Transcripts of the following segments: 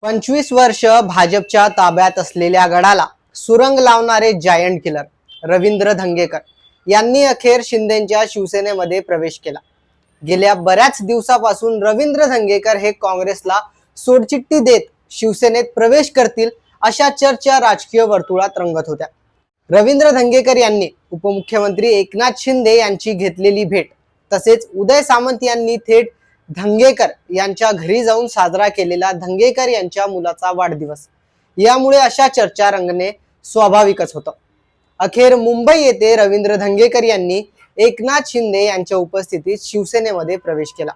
25 वर्ष भाजपच्या ताब्यात असलेल्या गडाला सुरंग लावणारे जायंट किलर रवींद्र धंगेकर यांनी अखेर शिंदेच्या शिवसेनेमध्ये प्रवेश केला. गेल्या बऱ्याच दिवसापासून रवींद्र धंगेकर हे काँग्रेसला सोडचिठ्ठी देत शिवसेनेत प्रवेश करतील अशा चर्चा राजकीय वर्तुळात रंगत होत्या. रवींद्र धंगेकर यांनी उपमुख्यमंत्री एकनाथ शिंदे यांची घेतलेली भेट तसेच उदय सामंत यांनी थेट धंगेकर यांच्या घरी जाऊन साजरा केलेला धंगेकर यांच्या मुलाचा वाढदिवस, यामुळे अशा चर्चा रंगणे स्वाभाविकच होतं. अखेर मुंबई येथे रवींद्र धंगेकर यांनी एकनाथ शिंदे यांच्या उपस्थितीत शिवसेनेमध्ये प्रवेश केला.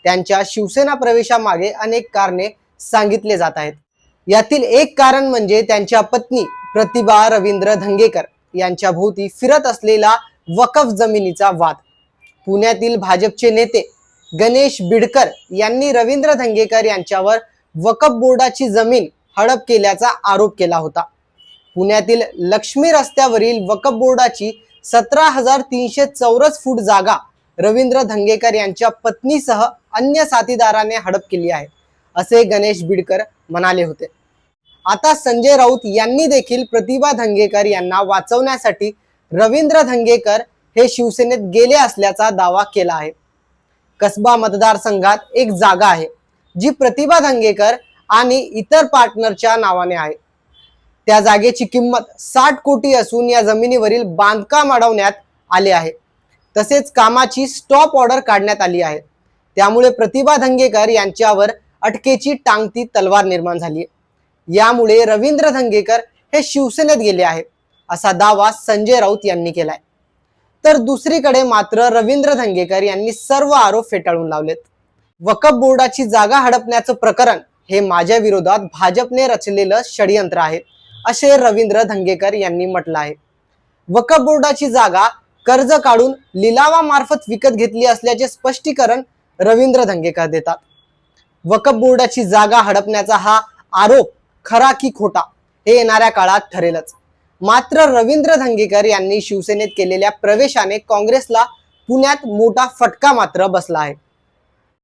त्यांच्या शिवसेना प्रवेशामागे अनेक कारणे सांगितले जात आहेत. यातील एक कारण म्हणजे त्यांच्या पत्नी प्रतिभा रवींद्र धंगेकर यांच्या भोवती फिरत असलेला वकफ जमिनीचा वाद. पुण्यातील भाजपचे नेते गणेश बिडकर यांनी रवींद्र धंगेकर यांच्यावर वकफ बोर्डाची जमीन हडप केल्याचा आरोप केला होता. पुण्यातील लक्ष्मी रस्त्यावरील वकफ बोर्डाची 17,300 चौरस फूट जागा रवींद्र धंगेकर यांच्या पत्नीसह अन्य साथीदाराने हडप केली आहे, असे गणेश बिडकर म्हणाले होते. आता संजय राऊत यांनी देखील प्रतिभा धंगेकर यांना वाचवण्यासाठी रवींद्र धंगेकर हे शिवसेनेत गेले असल्याचा दावा केला आहे. कसबा मतदारसंघात एक जागा आहे जी प्रतिभा धंगेकर आणि इतर पार्टनरच्या नावाने आहे. त्या जागेची किंमत 60 कोटी असून या जमिनीवरील बांधकाम अडवण्यात आले आहे. तसेच कामाची स्टॉप ऑर्डर काढण्यात आली आहे. त्यामुळे प्रतिभा धंगेकर यांच्यावर अटकेची टांगती तलवार निर्माण झाली आहे. यामुळे रवींद्र धंगेकर हे शिवसेनेत गेले आहे असा दावा संजय राऊत यांनी केलाय. तर दुसरीकडे मात्र रवींद्र धंगेकर यांनी सर्व आरोप फेटाळून लावलेत. वकफ बोर्डाची जागा हडपण्याचं प्रकरण हे माझ्या विरोधात भाजपने रचलेलं षडयंत्र आहे, असे रवींद्र धंगेकर यांनी म्हटलं आहे. वकफ बोर्डाची जागा कर्ज काढून लिलावामार्फत विकत घेतली असल्याचे स्पष्टीकरण रवींद्र धंगेकर देतात. वकफ बोर्डाची जागा हडपण्याचा हा आरोप खरा की खोटा हे येणाऱ्या काळात ठरेलच. मात्र रवींद्र धंगेकर यांनी शिवसेनेत केलेल्या प्रवेशाने काँग्रेसला पुण्यात मोठा फटका मात्र बसला आहे.